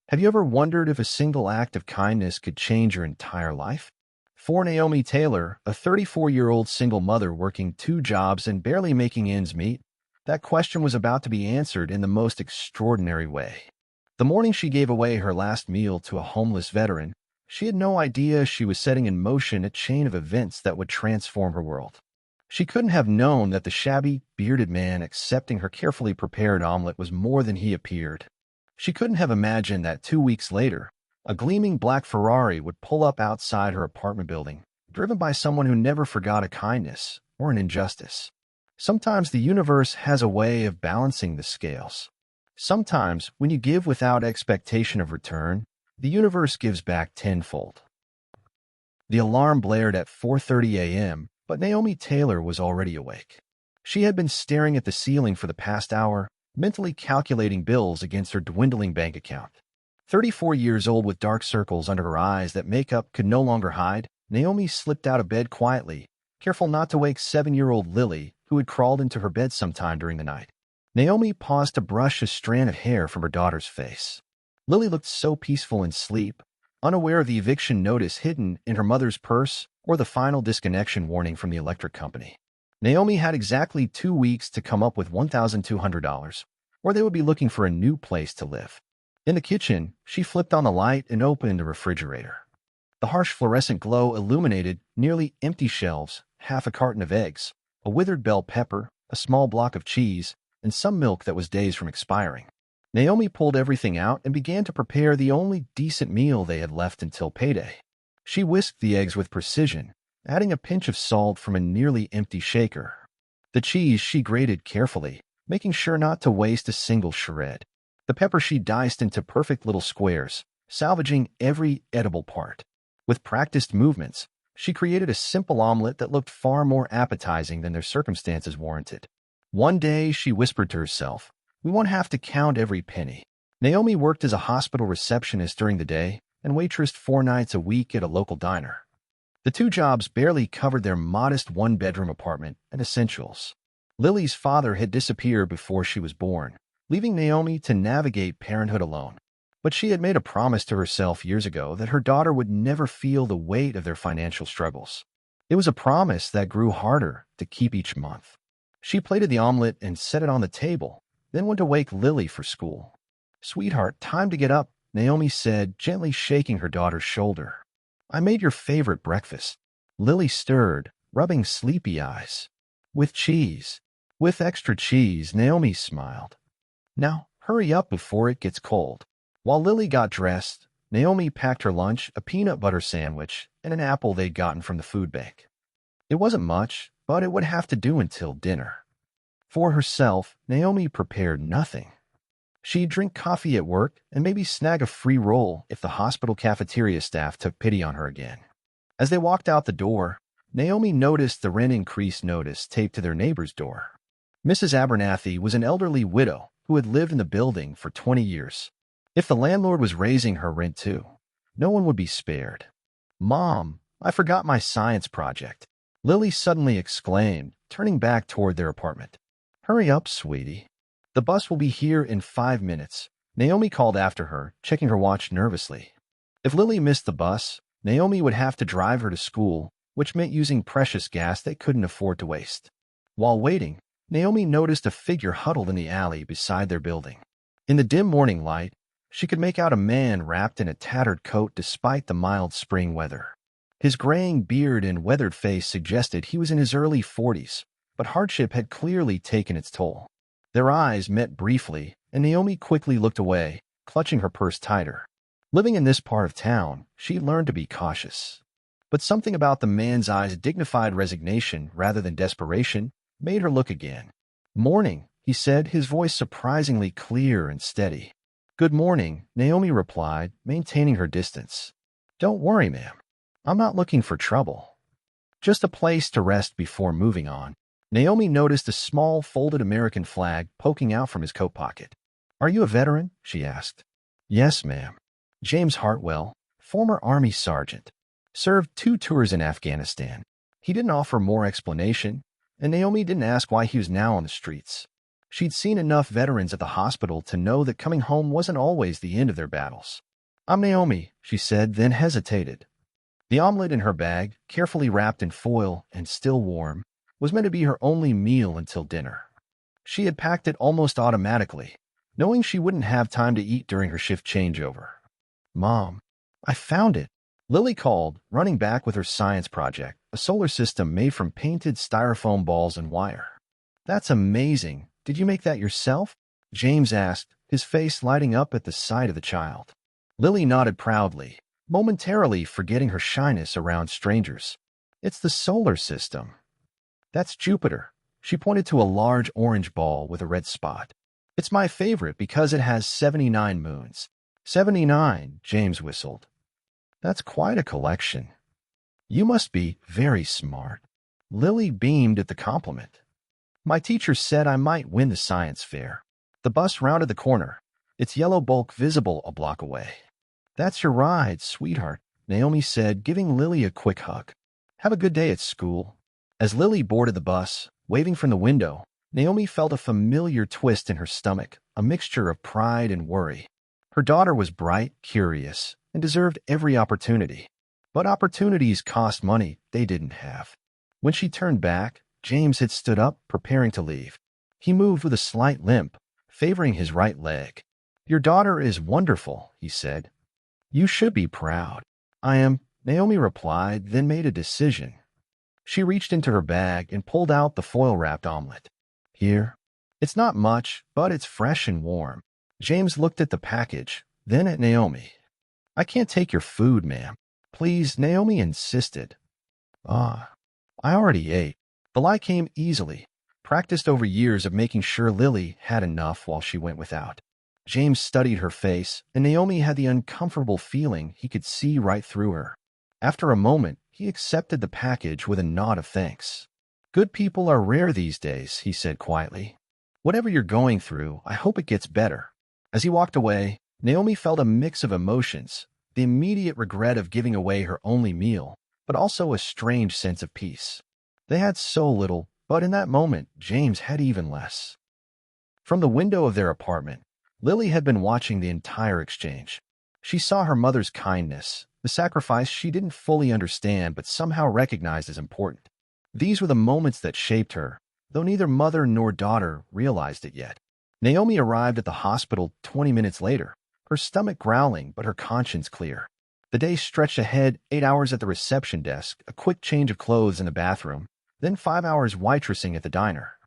Have you ever wondered if a single act of kindness could change your entire life? For Naomi Taylor, a 34-year-old single mother working two jobs and barely making ends meet, that question was about to be answered in the most extraordinary way. The morning she gave away her last meal to a homeless veteran, she had no idea she was setting in motion a chain of events that would transform her world. She couldn't have known that the shabby, bearded man accepting her carefully prepared omelet was more than he appeared. She couldn't have imagined that 2 weeks later, a gleaming black Ferrari would pull up outside her apartment building, driven by someone who never forgot a kindness or an injustice. Sometimes the universe has a way of balancing the scales. Sometimes, when you give without expectation of return, the universe gives back tenfold. The alarm blared at 4:30 a.m., but Naomi Taylor was already awake. She had been staring at the ceiling for the past hour, mentally calculating bills against her dwindling bank account. 34 years old with dark circles under her eyes that makeup could no longer hide, Naomi slipped out of bed quietly, careful not to wake 7-year-old Lily, who had crawled into her bed sometime during the night. Naomi paused to brush a strand of hair from her daughter's face. Lily looked so peaceful in sleep, unaware of the eviction notice hidden in her mother's purse or the final disconnection warning from the electric company. Naomi had exactly 2 weeks to come up with $1,200, or they would be looking for a new place to live. In the kitchen, she flipped on the light and opened the refrigerator. The harsh fluorescent glow illuminated nearly empty shelves, half a carton of eggs, a withered bell pepper, a small block of cheese, and some milk that was days from expiring. Naomi pulled everything out and began to prepare the only decent meal they had left until payday. She whisked the eggs with precision, adding a pinch of salt from a nearly empty shaker. The cheese she grated carefully, making sure not to waste a single shred. The pepper she diced into perfect little squares, salvaging every edible part. With practiced movements, she created a simple omelet that looked far more appetizing than their circumstances warranted. One day, she whispered to herself, "We won't have to count every penny." Naomi worked as a hospital receptionist during the day and waitressed 4 nights a week at a local diner. The two jobs barely covered their modest one-bedroom apartment and essentials. Lily's father had disappeared before she was born, leaving Naomi to navigate parenthood alone. But she had made a promise to herself years ago that her daughter would never feel the weight of their financial struggles. It was a promise that grew harder to keep each month. She plated the omelet and set it on the table, then went to wake Lily for school. "Sweetheart, time to get up," Naomi said, gently shaking her daughter's shoulder. "I made your favorite breakfast." Lily stirred, rubbing sleepy eyes. "With cheese." "With extra cheese," Naomi smiled. "Now, hurry up before it gets cold." While Lily got dressed, Naomi packed her lunch, a peanut butter sandwich, and an apple they'd gotten from the food bank. It wasn't much, but it would have to do until dinner. For herself, Naomi prepared nothing. She'd drink coffee at work and maybe snag a free roll if the hospital cafeteria staff took pity on her again. As they walked out the door, Naomi noticed the rent increase notice taped to their neighbor's door. Mrs. Abernathy was an elderly widow who had lived in the building for 20 years. If the landlord was raising her rent too, no one would be spared. "Mom, I forgot my science project," Lily suddenly exclaimed, turning back toward their apartment. "Hurry up, sweetie. The bus will be here in 5 minutes," Naomi called after her, checking her watch nervously. If Lily missed the bus, Naomi would have to drive her to school, which meant using precious gas they couldn't afford to waste. While waiting, Naomi noticed a figure huddled in the alley beside their building. In the dim morning light, she could make out a man wrapped in a tattered coat despite the mild spring weather. His graying beard and weathered face suggested he was in his early 40s, but hardship had clearly taken its toll. Their eyes met briefly, and Naomi quickly looked away, clutching her purse tighter. Living in this part of town, she learned to be cautious. But something about the man's eyes' dignified resignation rather than desperation made her look again. "Morning," he said, his voice surprisingly clear and steady. "Good morning," Naomi replied, maintaining her distance. "Don't worry, ma'am. I'm not looking for trouble. Just a place to rest before moving on." Naomi noticed a small folded American flag poking out from his coat pocket. "Are you a veteran?" she asked. "Yes, ma'am. James Hartwell, former Army sergeant. Served 2 tours in Afghanistan." He didn't offer more explanation, and Naomi didn't ask why he was now on the streets. She'd seen enough veterans at the hospital to know that coming home wasn't always the end of their battles. "I'm Naomi," she said, then hesitated. The omelet in her bag, carefully wrapped in foil and still warm, was meant to be her only meal until dinner. She had packed it almost automatically, knowing she wouldn't have time to eat during her shift changeover. "Mom, I found it," Lily called, running back with her science project, a solar system made from painted styrofoam balls and wire. "That's amazing. Did you make that yourself?" James asked, his face lighting up at the sight of the child. Lily nodded proudly, momentarily forgetting her shyness around strangers. "It's the solar system." "That's Jupiter." She pointed to a large orange ball with a red spot. "It's my favorite because it has 79 moons." 79, James whistled. "That's quite a collection." "You must be very smart." Lily beamed at the compliment. "My teacher said I might win the science fair." The bus rounded the corner, its yellow bulk visible a block away. "That's your ride, sweetheart," Naomi said, giving Lily a quick hug. "Have a good day at school." As Lily boarded the bus, waving from the window, Naomi felt a familiar twist in her stomach, a mixture of pride and worry. Her daughter was bright, curious, and deserved every opportunity. But opportunities cost money they didn't have. When she turned back, James had stood up, preparing to leave. He moved with a slight limp, favoring his right leg. "Your daughter is wonderful," he said. "You should be proud." "I am," Naomi replied, then made a decision. She reached into her bag and pulled out the foil-wrapped omelet. "Here. It's not much, but it's fresh and warm." James looked at the package, then at Naomi. "I can't take your food, ma'am." "Please," Naomi insisted. "Ah, I already ate." The lie came easily, practiced over years of making sure Lily had enough while she went without. James studied her face, and Naomi had the uncomfortable feeling he could see right through her. After a moment, he accepted the package with a nod of thanks. "Good people are rare these days," he said quietly. "Whatever you're going through, I hope it gets better." As he walked away, Naomi felt a mix of emotions, the immediate regret of giving away her only meal, but also a strange sense of peace. They had so little, but in that moment, James had even less. From the window of their apartment, Lily had been watching the entire exchange. She saw her mother's kindness, the sacrifice she didn't fully understand but somehow recognized as important. These were the moments that shaped her, though neither mother nor daughter realized it yet. Naomi arrived at the hospital 20 minutes later, her stomach growling but her conscience clear. The day stretched ahead, 8 hours at the reception desk, a quick change of clothes in the bathroom, then 5 hours waitressing at the diner.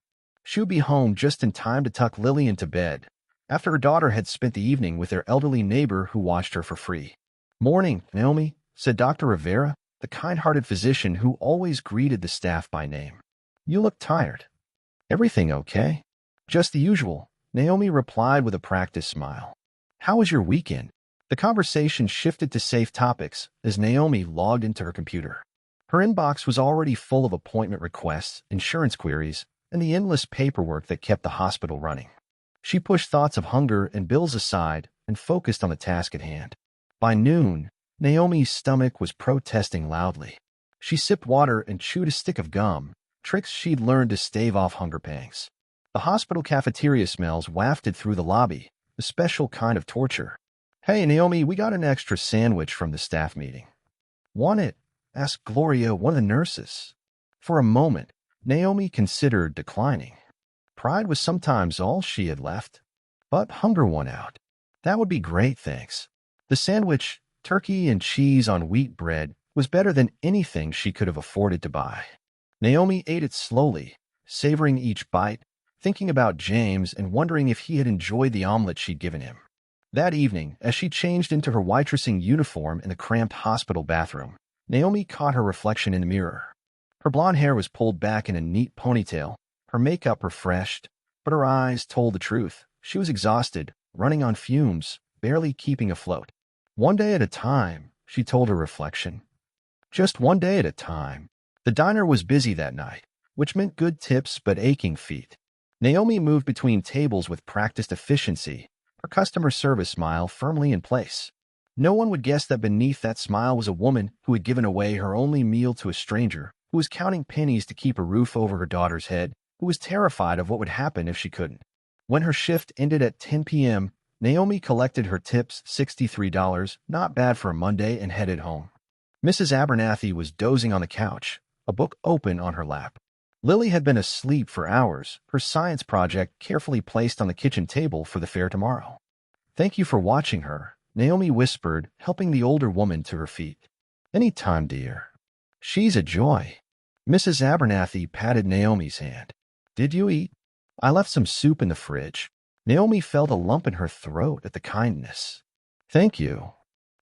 She would be home just in time to tuck Lily into bed, after her daughter had spent the evening with their elderly neighbor who watched her for free. "Morning, Naomi," said Dr. Rivera, the kind-hearted physician who always greeted the staff by name. "You look tired." "Everything okay?" "Just the usual," Naomi replied with a practiced smile. "How was your weekend?" The conversation shifted to safe topics as Naomi logged into her computer. Her inbox was already full of appointment requests, insurance queries, and the endless paperwork that kept the hospital running. She pushed thoughts of hunger and bills aside and focused on the task at hand. By noon, Naomi's stomach was protesting loudly. She sipped water and chewed a stick of gum, tricks she'd learned to stave off hunger pangs. The hospital cafeteria smells wafted through the lobby, a special kind of torture. "Hey, Naomi, we got an extra sandwich from the staff meeting." "Want it?" asked Gloria, one of the nurses. For a moment, Naomi considered declining. Pride was sometimes all she had left, but hunger won out. "That would be great, thanks." The sandwich, turkey and cheese on wheat bread, was better than anything she could have afforded to buy. Naomi ate it slowly, savoring each bite, thinking about James and wondering if he had enjoyed the omelet she'd given him. That evening, as she changed into her waitressing uniform in the cramped hospital bathroom, Naomi caught her reflection in the mirror. Her blonde hair was pulled back in a neat ponytail, her makeup refreshed, but her eyes told the truth. She was exhausted, running on fumes, barely keeping afloat. "One day at a time," she told her reflection. Just one day at a time. The diner was busy that night, which meant good tips but aching feet. Naomi moved between tables with practiced efficiency, her customer service smile firmly in place. No one would guess that beneath that smile was a woman who had given away her only meal to a stranger, who was counting pennies to keep a roof over her daughter's head, who was terrified of what would happen if she couldn't. When her shift ended at 10 p.m., Naomi collected her tips, $63, not bad for a Monday, and headed home. Mrs. Abernathy was dozing on the couch, a book open on her lap. Lily had been asleep for hours, her science project carefully placed on the kitchen table for the fair tomorrow. "Thank you for watching her," Naomi whispered, helping the older woman to her feet. "Any time, dear. She's a joy." Mrs. Abernathy patted Naomi's hand. "Did you eat?" "I left some soup in the fridge." Naomi felt a lump in her throat at the kindness. "Thank you.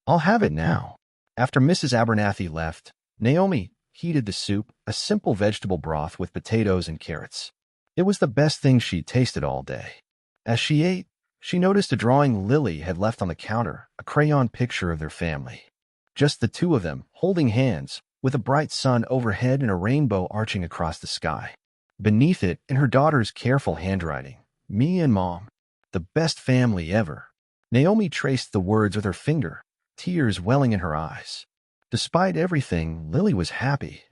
I'll have it now." After Mrs. Abernathy left, Naomi heated the soup, a simple vegetable broth with potatoes and carrots. It was the best thing she'd tasted all day. As she ate, she noticed a drawing Lily had left on the counter, a crayon picture of their family. Just the two of them, holding hands, with a bright sun overhead and a rainbow arching across the sky. Beneath it, in her daughter's careful handwriting, "Me and Mom. The best family ever." Naomi traced the words with her finger, tears welling in her eyes. Despite everything, Lily was happy.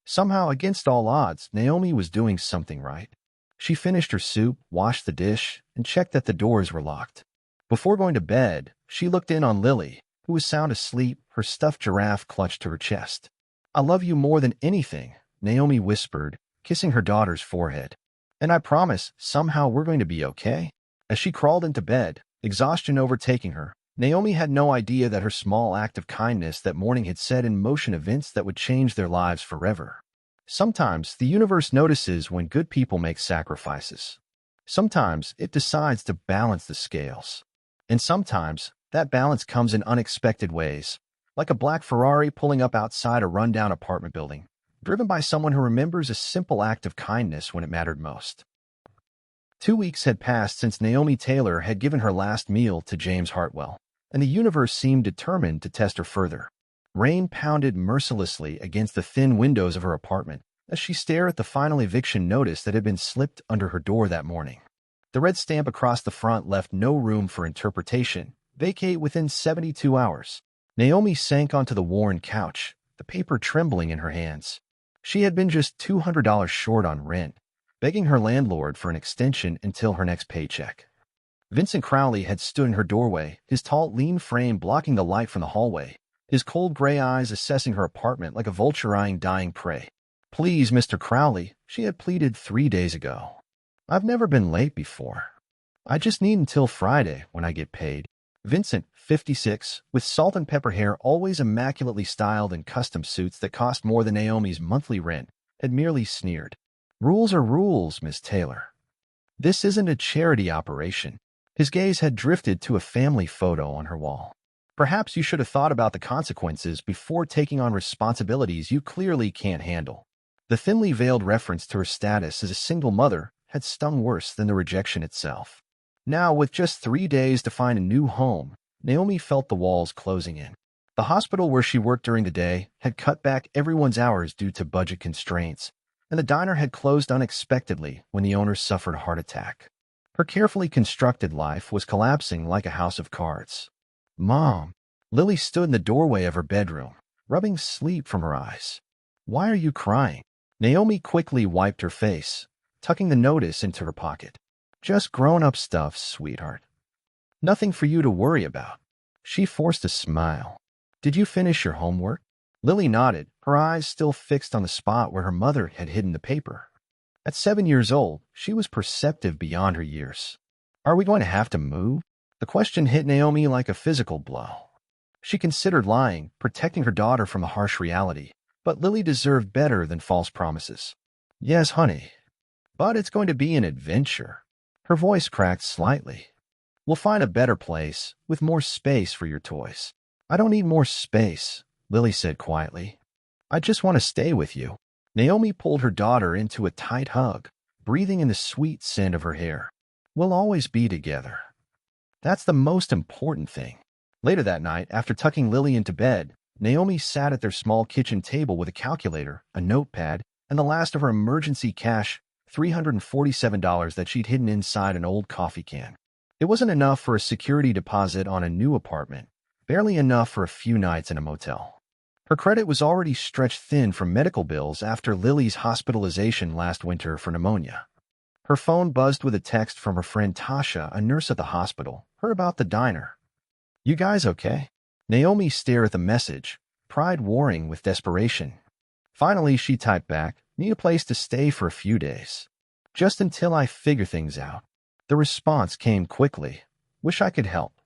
Somehow, against all odds, Naomi was doing something right. She finished her soup, washed the dish, and checked that the doors were locked. Before going to bed, she looked in on Lily, who was sound asleep, her stuffed giraffe clutched to her chest. "I love you more than anything," Naomi whispered, kissing her daughter's forehead. "And I promise, somehow we're going to be okay." As she crawled into bed, exhaustion overtaking her, Naomi had no idea that her small act of kindness that morning had set in motion events that would change their lives forever. Sometimes the universe notices when good people make sacrifices. Sometimes it decides to balance the scales. And sometimes that balance comes in unexpected ways, like a black Ferrari pulling up outside a rundown apartment building, driven by someone who remembers a simple act of kindness when it mattered most. 2 weeks had passed since Naomi Taylor had given her last meal to James Hartwell, and the universe seemed determined to test her further. Rain pounded mercilessly against the thin windows of her apartment as she stared at the final eviction notice that had been slipped under her door that morning. The red stamp across the front left no room for interpretation. "Vacate within 72 hours. Naomi sank onto the worn couch, the paper trembling in her hands. She had been just $200 short on rent, begging her landlord for an extension until her next paycheck. Vincent Crowley had stood in her doorway, his tall, lean frame blocking the light from the hallway, his cold gray eyes assessing her apartment like a vulture eyeing dying prey. "Please, Mr. Crowley," she had pleaded 3 days ago. "I've never been late before. I just need until Friday when I get paid." Vincent, 56, with salt and pepper hair always immaculately styled in custom suits that cost more than Naomi's monthly rent, had merely sneered. "Rules are rules, Miss Taylor. This isn't a charity operation." His gaze had drifted to a family photo on her wall. "Perhaps you should have thought about the consequences before taking on responsibilities you clearly can't handle." The thinly veiled reference to her status as a single mother had stung worse than the rejection itself. Now, with just 3 days to find a new home, Naomi felt the walls closing in. The hospital where she worked during the day had cut back everyone's hours due to budget constraints, and the diner had closed unexpectedly when the owner suffered a heart attack. Her carefully constructed life was collapsing like a house of cards. "Mom." Lily stood in the doorway of her bedroom, rubbing sleep from her eyes. "Why are you crying?" Naomi quickly wiped her face, tucking the notice into her pocket. "Just grown-up stuff, sweetheart. Nothing for you to worry about." She forced a smile. "Did you finish your homework?" Lily nodded, her eyes still fixed on the spot where her mother had hidden the paper. At 7 years old, she was perceptive beyond her years. "Are we going to have to move?" The question hit Naomi like a physical blow. She considered lying, protecting her daughter from a harsh reality, but Lily deserved better than false promises. "Yes, honey, but it's going to be an adventure." Her voice cracked slightly. "We'll find a better place, with more space for your toys." "I don't need more space," Lily said quietly. "I just want to stay with you." Naomi pulled her daughter into a tight hug, breathing in the sweet scent of her hair. "We'll always be together. That's the most important thing." Later that night, after tucking Lily into bed, Naomi sat at their small kitchen table with a calculator, a notepad, and the last of her emergency cash, $347 that she'd hidden inside an old coffee can. It wasn't enough for a security deposit on a new apartment, barely enough for a few nights in a motel. Her credit was already stretched thin from medical bills after Lily's hospitalization last winter for pneumonia. Her phone buzzed with a text from her friend Tasha, a nurse at the hospital, her about the diner. "You guys okay?" Naomi stared at the message, pride warring with desperation. Finally, she typed back, "Need a place to stay for a few days. Just until I figure things out." The response came quickly. "Wish I could help.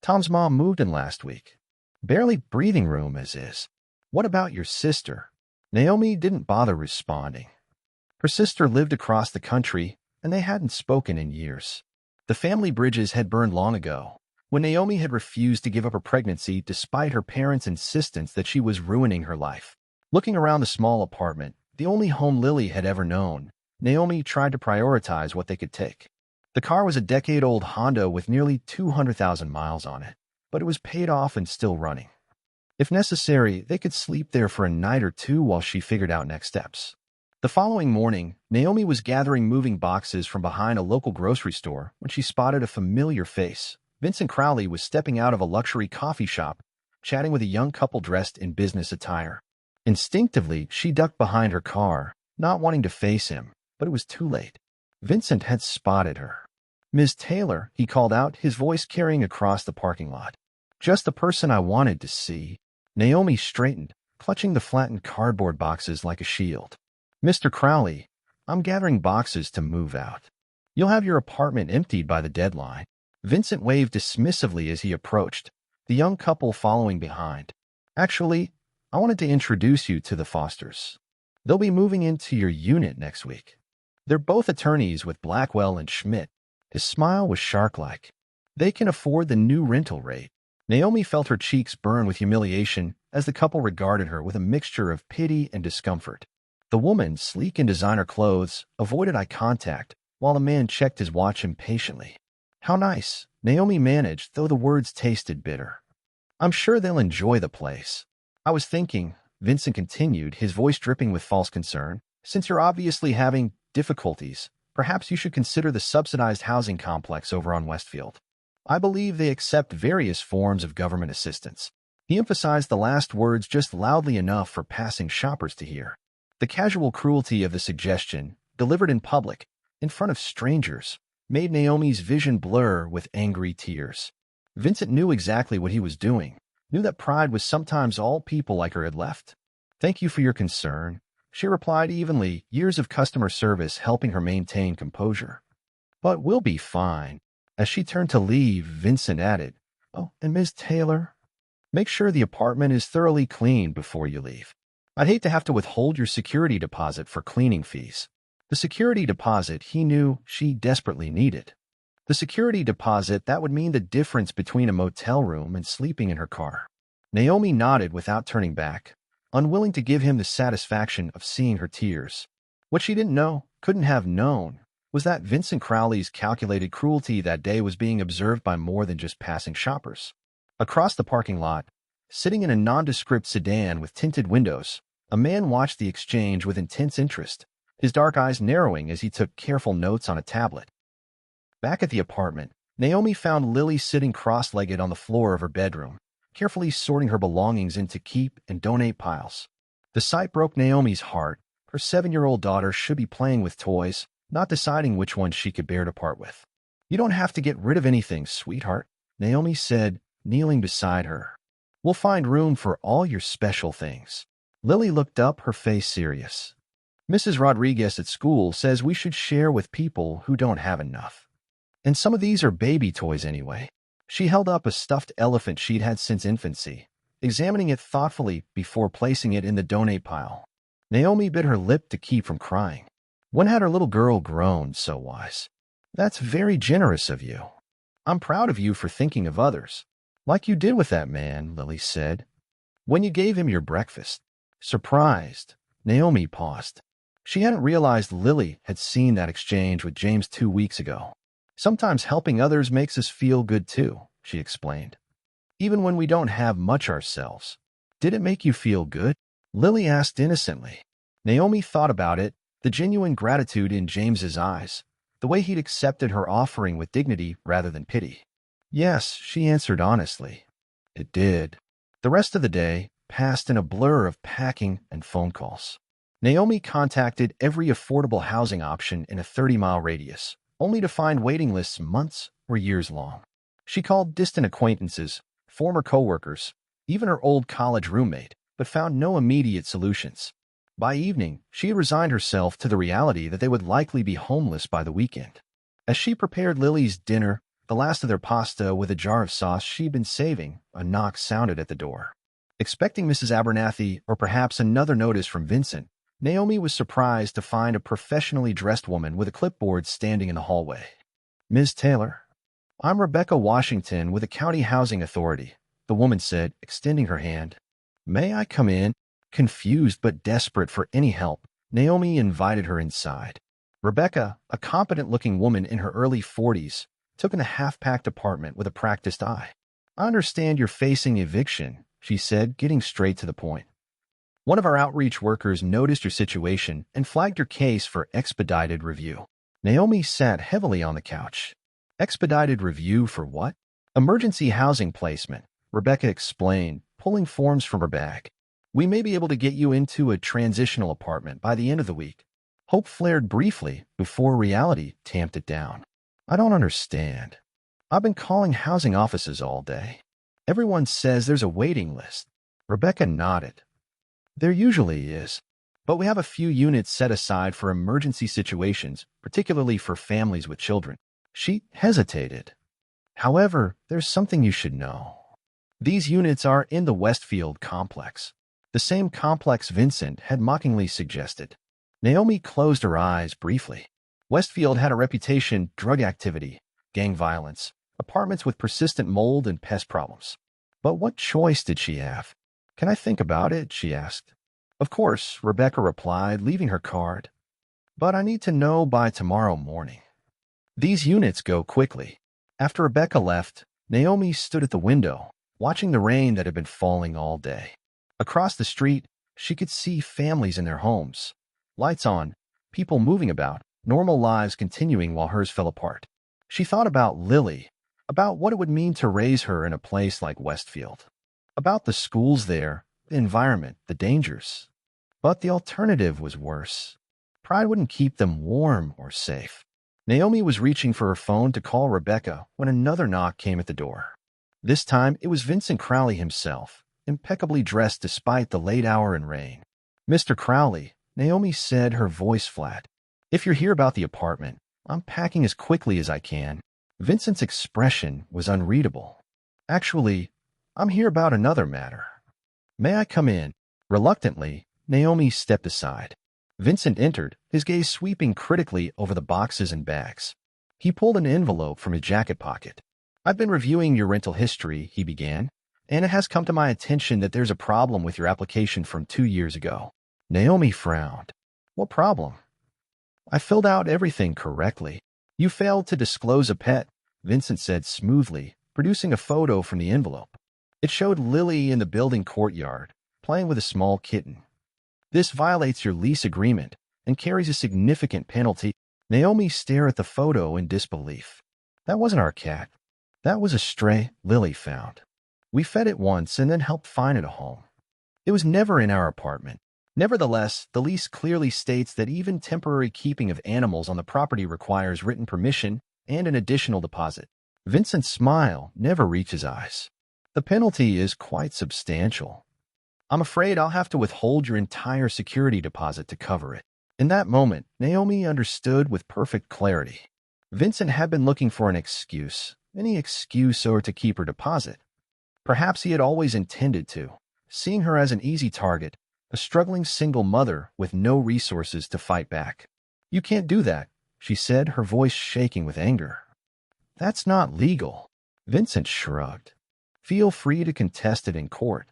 Tom's mom moved in last week. Barely breathing room as is. What about your sister?" Naomi didn't bother responding. Her sister lived across the country, and they hadn't spoken in years. The family bridges had burned long ago, when Naomi had refused to give up her pregnancy despite her parents' insistence that she was ruining her life. Looking around the small apartment, the only home Lily had ever known, Naomi tried to prioritize what they could take. The car was a decade-old Honda with nearly 200,000 miles on it, but it was paid off and still running. If necessary, they could sleep there for a night or two while she figured out next steps. The following morning, Naomi was gathering moving boxes from behind a local grocery store when she spotted a familiar face. Vincent Crowley was stepping out of a luxury coffee shop, chatting with a young couple dressed in business attire. Instinctively, she ducked behind her car, not wanting to face him, but it was too late. Vincent had spotted her. "Ms. Taylor," he called out, his voice carrying across the parking lot. "Just the person I wanted to see." Naomi straightened, clutching the flattened cardboard boxes like a shield. "Mr. Crowley, I'm gathering boxes to move out. You'll have your apartment emptied by the deadline." Vincent waved dismissively as he approached, the young couple following behind. "Actually, I wanted to introduce you to the Fosters. They'll be moving into your unit next week. They're both attorneys with Blackwell and Schmidt." His smile was shark-like. "They can afford the new rental rate." Naomi felt her cheeks burn with humiliation as the couple regarded her with a mixture of pity and discomfort. The woman, sleek in designer clothes, avoided eye contact, while the man checked his watch impatiently. "How nice," Naomi managed, though the words tasted bitter. "I'm sure they'll enjoy the place. I was thinking," Vincent continued, his voice dripping with false concern, "since you're obviously having difficulties, perhaps you should consider the subsidized housing complex over on Westfield. I believe they accept various forms of government assistance." He emphasized the last words just loudly enough for passing shoppers to hear. The casual cruelty of the suggestion, delivered in public, in front of strangers, made Naomi's vision blur with angry tears. Vincent knew exactly what he was doing, knew that pride was sometimes all people like her had left. "Thank you for your concern," she replied evenly, years of customer service helping her maintain composure. "But we'll be fine." As she turned to leave, Vincent added, "Oh, and Ms. Taylor, make sure the apartment is thoroughly cleaned before you leave. I'd hate to have to withhold your security deposit for cleaning fees." The security deposit he knew she desperately needed. The security deposit that would mean the difference between a motel room and sleeping in her car. Naomi nodded without turning back, unwilling to give him the satisfaction of seeing her tears. What she didn't know, couldn't have known, was that Vincent Crowley's calculated cruelty that day was being observed by more than just passing shoppers. Across the parking lot, sitting in a nondescript sedan with tinted windows, a man watched the exchange with intense interest, his dark eyes narrowing as he took careful notes on a tablet. Back at the apartment, Naomi found Lily sitting cross-legged on the floor of her bedroom, carefully sorting her belongings into keep and donate piles. The sight broke Naomi's heart. Her 7-year-old daughter should be playing with toys, not deciding which ones she could bear to part with. "You don't have to get rid of anything, sweetheart," Naomi said, kneeling beside her. "We'll find room for all your special things." Lily looked up, her face serious. "Mrs. Rodriguez at school says we should share with people who don't have enough. And some of these are baby toys anyway." She held up a stuffed elephant she'd had since infancy, examining it thoughtfully before placing it in the donate pile. Naomi bit her lip to keep from crying. When had her little girl grown so wise? "That's very generous of you. I'm proud of you for thinking of others. Like you did with that man," Lily said, "when you gave him your breakfast." Surprised, Naomi paused. She hadn't realized Lily had seen that exchange with James 2 weeks ago. "Sometimes helping others makes us feel good too," she explained. "Even when we don't have much ourselves." "Did it make you feel good?" Lily asked innocently. Naomi thought about it, the genuine gratitude in James's eyes, the way he'd accepted her offering with dignity rather than pity. "Yes," she answered honestly. "It did." The rest of the day passed in a blur of packing and phone calls. Naomi contacted every affordable housing option in a 30-mile radius, only to find waiting lists months or years long. She called distant acquaintances, former coworkers, even her old college roommate, but found no immediate solutions. By evening, she had resigned herself to the reality that they would likely be homeless by the weekend. As she prepared Lily's dinner, the last of their pasta with a jar of sauce she'd been saving, a knock sounded at the door. Expecting Mrs. Abernathy or perhaps another notice from Vincent, Naomi was surprised to find a professionally dressed woman with a clipboard standing in the hallway. "Ms. Taylor, I'm Rebecca Washington with the County Housing Authority," the woman said, extending her hand. "May I come in?" Confused but desperate for any help, Naomi invited her inside. Rebecca, a competent-looking woman in her early 40s, took in a half-packed apartment with a practiced eye. "I understand you're facing eviction," she said, getting straight to the point. "One of our outreach workers noticed your situation and flagged your case for expedited review." Naomi sat heavily on the couch. "Expedited review for what?" "Emergency housing placement," Rebecca explained, pulling forms from her bag. "We may be able to get you into a transitional apartment by the end of the week." Hope flared briefly before reality tamped it down. "I don't understand. I've been calling housing offices all day. Everyone says there's a waiting list." Rebecca nodded. "There usually is, but we have a few units set aside for emergency situations, particularly for families with children." She hesitated. "However, there's something you should know. These units are in the Westfield complex, the same complex Vincent had mockingly suggested." Naomi closed her eyes briefly. Westfield had a reputation: drug activity, gang violence, apartments with persistent mold and pest problems. But what choice did she have? "Can I think about it?" she asked. "Of course," Rebecca replied, leaving her card. "But I need to know by tomorrow morning." These units go quickly. After Rebecca left, Naomi stood at the window, watching the rain that had been falling all day. Across the street, she could see families in their homes. Lights on, people moving about, normal lives continuing while hers fell apart. She thought about Lily, about what it would mean to raise her in a place like Westfield, about the schools there, the environment, the dangers. But the alternative was worse. Pride wouldn't keep them warm or safe. Naomi was reaching for her phone to call Rebecca when another knock came at the door. This time, it was Vincent Crowley himself, impeccably dressed despite the late hour and rain. "Mr. Crowley," Naomi said, her voice flat. "If you're here about the apartment, I'm packing as quickly as I can." Vincent's expression was unreadable. "Actually, I'm here about another matter. May I come in?" Reluctantly, Naomi stepped aside. Vincent entered, his gaze sweeping critically over the boxes and bags. He pulled an envelope from his jacket pocket. "I've been reviewing your rental history," he began, "and it has come to my attention that there's a problem with your application from 2 years ago." Naomi frowned. "What problem?" "I filled out everything correctly." "You failed to disclose a pet," Vincent said smoothly, producing a photo from the envelope. It showed Lily in the building courtyard, playing with a small kitten. "This violates your lease agreement and carries a significant penalty." Naomi stared at the photo in disbelief. "That wasn't our cat. That was a stray Lily found. We fed it once and then helped find it a home. It was never in our apartment." Nevertheless, the lease clearly states that even temporary keeping of animals on the property requires written permission and an additional deposit. Vincent's smile never reached his eyes. "The penalty is quite substantial. I'm afraid I'll have to withhold your entire security deposit to cover it." In that moment, Naomi understood with perfect clarity. Vincent had been looking for an excuse, any excuse or to keep her deposit. Perhaps he had always intended to, seeing her as an easy target, a struggling single mother with no resources to fight back. "You can't do that," she said, her voice shaking with anger. "That's not legal." Vincent shrugged. "Feel free to contest it in court.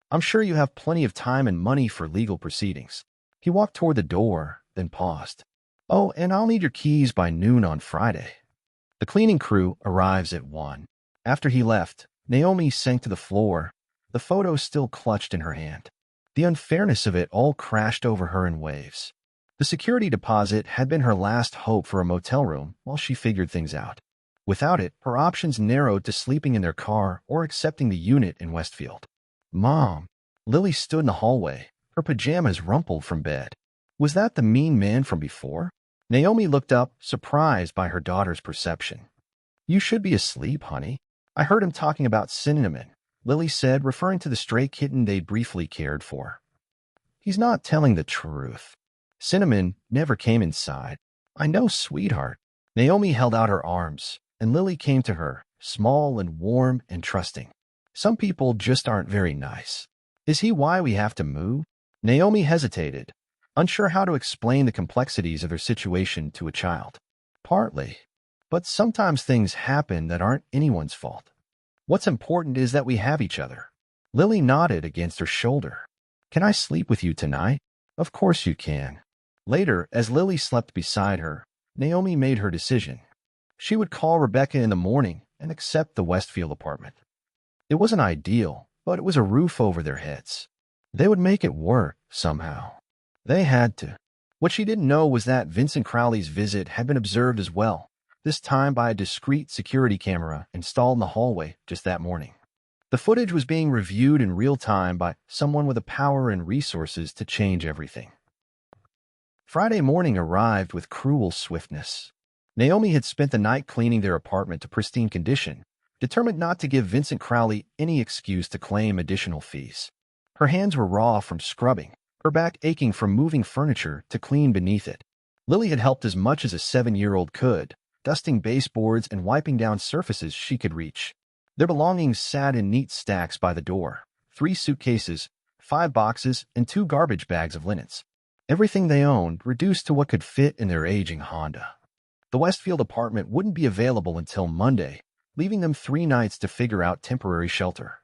I'm sure you have plenty of time and money for legal proceedings." He walked toward the door, then paused. "Oh, and I'll need your keys by noon on Friday. The cleaning crew arrives at 1. After he left, Naomi sank to the floor, the photo still clutched in her hand. The unfairness of it all crashed over her in waves. The security deposit had been her last hope for a motel room while she figured things out. Without it, her options narrowed to sleeping in their car or accepting the unit in Westfield. "Mom." Lily stood in the hallway, her pajamas rumpled from bed. Was that the mean man from before? Naomi looked up, surprised by her daughter's perception. You should be asleep, honey. I heard him talking about Cinnamon, Lily said, referring to the stray kitten they'd briefly cared for. He's not telling the truth. Cinnamon never came inside. I know, sweetheart. Naomi held out her arms, and Lily came to her, small and warm and trusting. Some people just aren't very nice. Is he why we have to move? Naomi hesitated, unsure how to explain the complexities of their situation to a child. Partly. But sometimes things happen that aren't anyone's fault. What's important is that we have each other. Lily nodded against her shoulder. Can I sleep with you tonight? Of course you can. Later, as Lily slept beside her, Naomi made her decision. She would call Rebecca in the morning and accept the Westfield apartment. It wasn't ideal, but it was a roof over their heads. They would make it work somehow. They had to. What she didn't know was that Vincent Crowley's visit had been observed as well, this time by a discreet security camera installed in the hallway just that morning. The footage was being reviewed in real time by someone with the power and resources to change everything. Friday morning arrived with cruel swiftness. Naomi had spent the night cleaning their apartment to pristine condition, determined not to give Vincent Crowley any excuse to claim additional fees. Her hands were raw from scrubbing, her back aching from moving furniture to clean beneath it. Lily had helped as much as a 7-year-old could, dusting baseboards and wiping down surfaces she could reach. Their belongings sat in neat stacks by the door, 3 suitcases, 5 boxes, and 2 garbage bags of linens. Everything they owned reduced to what could fit in their aging Honda. The Westfield apartment wouldn't be available until Monday, leaving them 3 nights to figure out temporary shelter.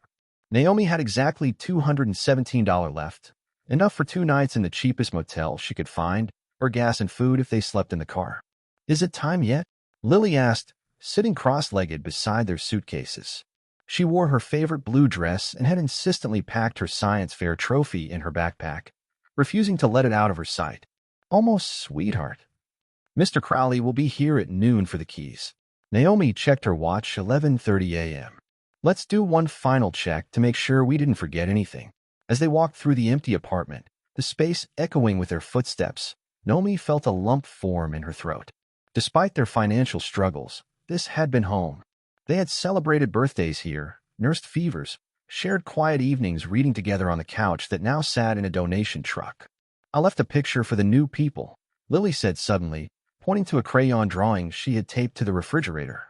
Naomi had exactly $217 left, enough for 2 nights in the cheapest motel she could find, or gas and food if they slept in the car. Is it time yet? Lily asked, sitting cross-legged beside their suitcases. She wore her favorite blue dress and had insistently packed her science fair trophy in her backpack, refusing to let it out of her sight. Almost sweetheart. Mr. Crowley will be here at noon for the keys. Naomi checked her watch, 11:30 a.m. Let's do one final check to make sure we didn't forget anything. As they walked through the empty apartment, the space echoing with their footsteps, Naomi felt a lump form in her throat. Despite their financial struggles, this had been home. They had celebrated birthdays here, nursed fevers, shared quiet evenings reading together on the couch that now sat in a donation truck. I left a picture for the new people, Lily said suddenly, pointing to a crayon drawing she had taped to the refrigerator.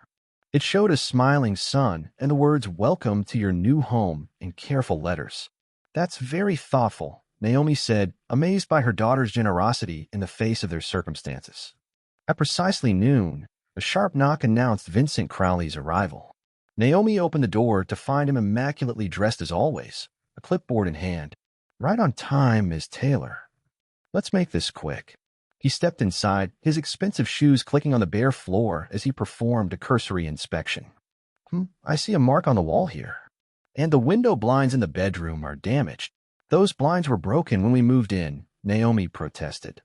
It showed a smiling sun and the words "Welcome to your new home" in careful letters. That's very thoughtful, Naomi said, amazed by her daughter's generosity in the face of their circumstances. At precisely noon, a sharp knock announced Vincent Crowley's arrival. Naomi opened the door to find him immaculately dressed as always, a clipboard in hand. Right on time, Ms. Taylor. Let's make this quick. He stepped inside, his expensive shoes clicking on the bare floor as he performed a cursory inspection. I see a mark on the wall here. And the window blinds in the bedroom are damaged. Those blinds were broken when we moved in, Naomi protested.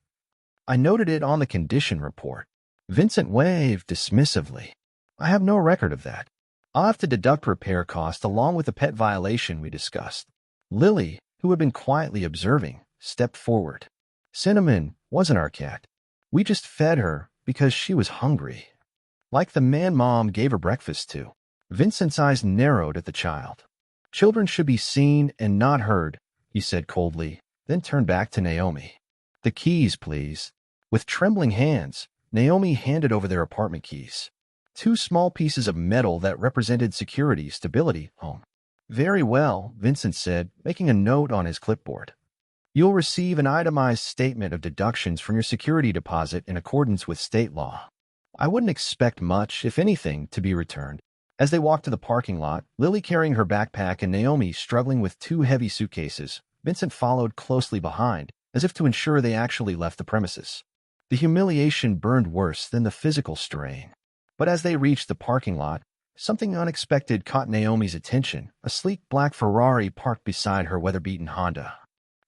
I noted it on the condition report. Vincent waved dismissively. I have no record of that. I'll have to deduct repair costs along with the pet violation we discussed. Lily, who had been quietly observing, stepped forward. Cinnamon wasn't our cat. We just fed her because she was hungry. Like the man Mom gave her breakfast to. Vincent's eyes narrowed at the child. Children should be seen and not heard, he said coldly, then turned back to Naomi. The keys, please. With trembling hands, Naomi handed over their apartment keys. 2 small pieces of metal that represented security, stability, home. Very well, Vincent said, making a note on his clipboard. You'll receive an itemized statement of deductions from your security deposit in accordance with state law. I wouldn't expect much, if anything, to be returned. As they walked to the parking lot, Lily carrying her backpack and Naomi struggling with 2 heavy suitcases, Vincent followed closely behind, as if to ensure they actually left the premises. The humiliation burned worse than the physical strain. But as they reached the parking lot, something unexpected caught Naomi's attention, a sleek black Ferrari parked beside her weather-beaten Honda.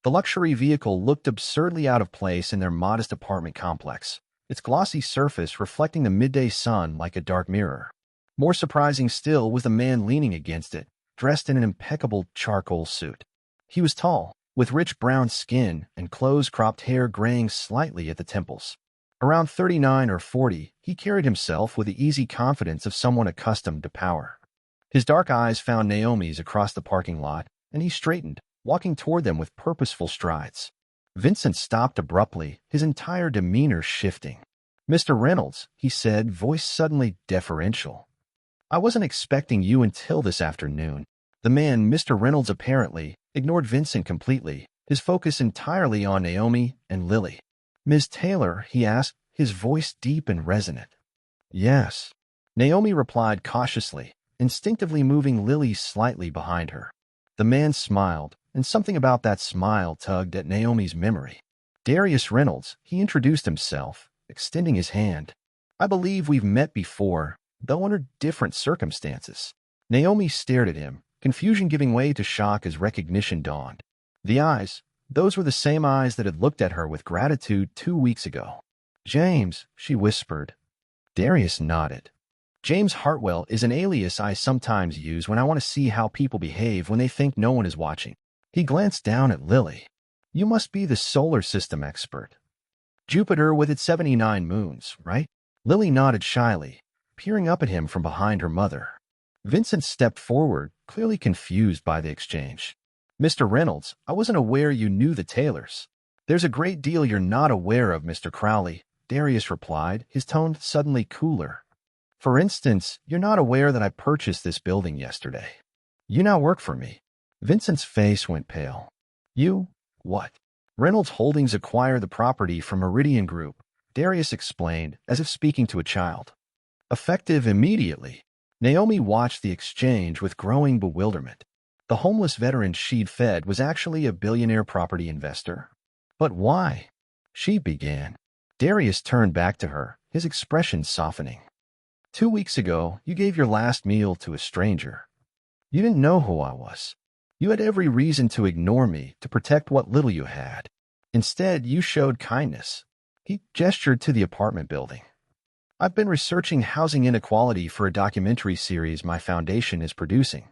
The luxury vehicle looked absurdly out of place in their modest apartment complex, its glossy surface reflecting the midday sun like a dark mirror. More surprising still was the man leaning against it, dressed in an impeccable charcoal suit. He was tall, with rich brown skin and close-cropped hair graying slightly at the temples. Around 39 or 40, he carried himself with the easy confidence of someone accustomed to power. His dark eyes found Naomi's across the parking lot, and he straightened, walking toward them with purposeful strides. Vincent stopped abruptly, his entire demeanor shifting. "Mr. Reynolds," he said, voice suddenly deferential. "I wasn't expecting you until this afternoon." The man, Mr. Reynolds, apparently ignored Vincent completely, his focus entirely on Naomi and Lily. "Ms. Taylor," he asked, his voice deep and resonant. "Yes," Naomi replied cautiously, instinctively moving Lily slightly behind her. The man smiled, and something about that smile tugged at Naomi's memory. "Darius Reynolds," he introduced himself, extending his hand. "I believe we've met before, though under different circumstances." Naomi stared at him, confusion giving way to shock as recognition dawned. The eyes, those were the same eyes that had looked at her with gratitude 2 weeks ago. "James," she whispered. Darius nodded. "James Hartwell is an alias I sometimes use when I want to see how people behave when they think no one is watching." He glanced down at Lily. "You must be the solar system expert. Jupiter with its 79 moons, right?" Lily nodded shyly, peering up at him from behind her mother. Vincent stepped forward, clearly confused by the exchange. "Mr. Reynolds, I wasn't aware you knew the Taylors." "There's a great deal you're not aware of, Mr. Crowley," Darius replied, his tone suddenly cooler. "For instance, you're not aware that I purchased this building yesterday. You now work for me." Vincent's face went pale. "You? What?" "Reynolds Holdings acquired the property from Meridian Group," Darius explained, as if speaking to a child. "Effective immediately." Naomi watched the exchange with growing bewilderment. The homeless veteran she'd fed was actually a billionaire property investor. "But why?" she began. Darius turned back to her, his expression softening. 2 weeks ago, you gave your last meal to a stranger. You didn't know who I was. You had every reason to ignore me to protect what little you had. Instead, you showed kindness." He gestured to the apartment building. "I've been researching housing inequality for a documentary series my foundation is producing.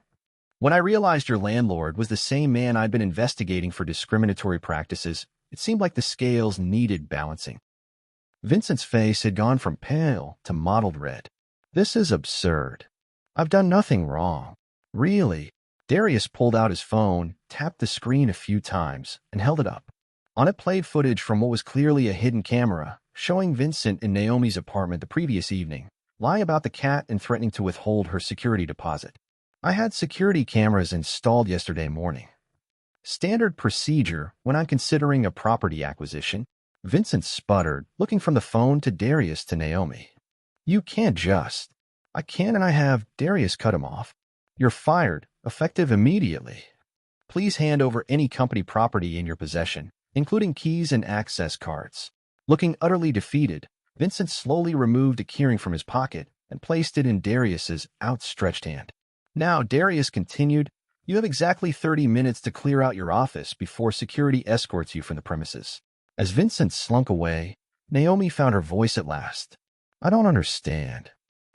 When I realized your landlord was the same man I'd been investigating for discriminatory practices, it seemed like the scales needed balancing." Vincent's face had gone from pale to mottled red. "This is absurd. I've done nothing wrong." "Really?" Darius pulled out his phone, tapped the screen a few times, and held it up. On it played footage from what was clearly a hidden camera, showing Vincent in Naomi's apartment the previous evening, lying about the cat and threatening to withhold her security deposit. "I had security cameras installed yesterday morning. Standard procedure when I'm considering a property acquisition." Vincent sputtered, looking from the phone to Darius to Naomi. "You can't just." "I can and I have," Darius cut him off. "You're fired, effective immediately. Please hand over any company property in your possession, including keys and access cards." Looking utterly defeated, Vincent slowly removed a keyring from his pocket and placed it in Darius's outstretched hand. "Now," Darius continued, "you have exactly 30 minutes to clear out your office before security escorts you from the premises." As Vincent slunk away, Naomi found her voice at last. "I don't understand.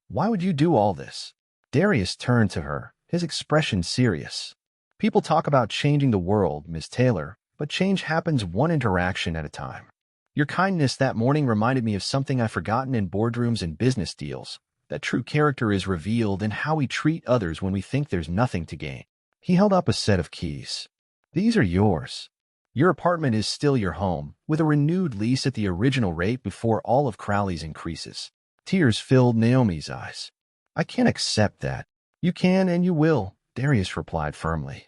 Why would you do all this?" Darius turned to her, his expression serious. "People talk about changing the world, Miss Taylor, but change happens one interaction at a time. Your kindness that morning reminded me of something I've forgotten in boardrooms and business deals. That true character is revealed in how we treat others when we think there's nothing to gain." He held up a set of keys. "These are yours. Your apartment is still your home, with a renewed lease at the original rate before all of Crowley's increases." Tears filled Naomi's eyes. "I can't accept that." "You can and you will," Darius replied firmly.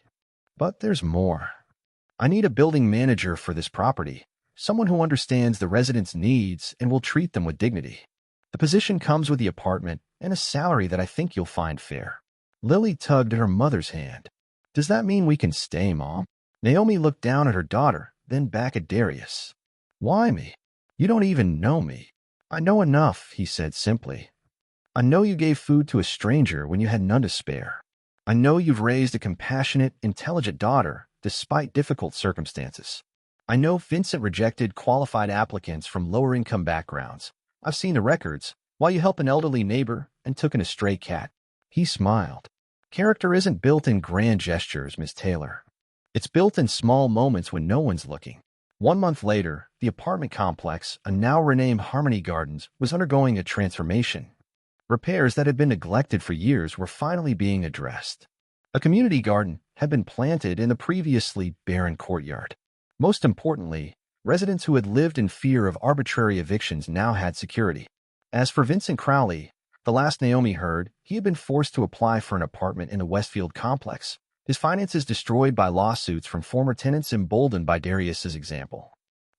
"But there's more. I need a building manager for this property, someone who understands the residents' needs and will treat them with dignity. The position comes with the apartment and a salary that I think you'll find fair." Lily tugged at her mother's hand. "Does that mean we can stay, Mom?" Naomi looked down at her daughter, then back at Darius. "Why me? You don't even know me." "I know enough," he said simply. "I know you gave food to a stranger when you had none to spare. I know you've raised a compassionate, intelligent daughter despite difficult circumstances. I know Vincent rejected qualified applicants from lower-income backgrounds. I've seen the records, while you helped an elderly neighbor and took in a stray cat." He smiled. "Character isn't built in grand gestures, Miss Taylor. It's built in small moments when no one's looking. 1 month later, the apartment complex, a now renamed Harmony Gardens, was undergoing a transformation. Repairs that had been neglected for years were finally being addressed. A community garden had been planted in the previously barren courtyard. Most importantly, residents who had lived in fear of arbitrary evictions now had security. As for Vincent Crowley, the last Naomi heard, he had been forced to apply for an apartment in the Westfield complex, his finances destroyed by lawsuits from former tenants emboldened by Darius's example.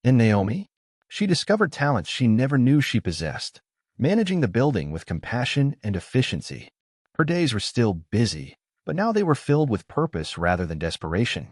In Naomi, she discovered talents she never knew she possessed, managing the building with compassion and efficiency. Her days were still busy, but now they were filled with purpose rather than desperation.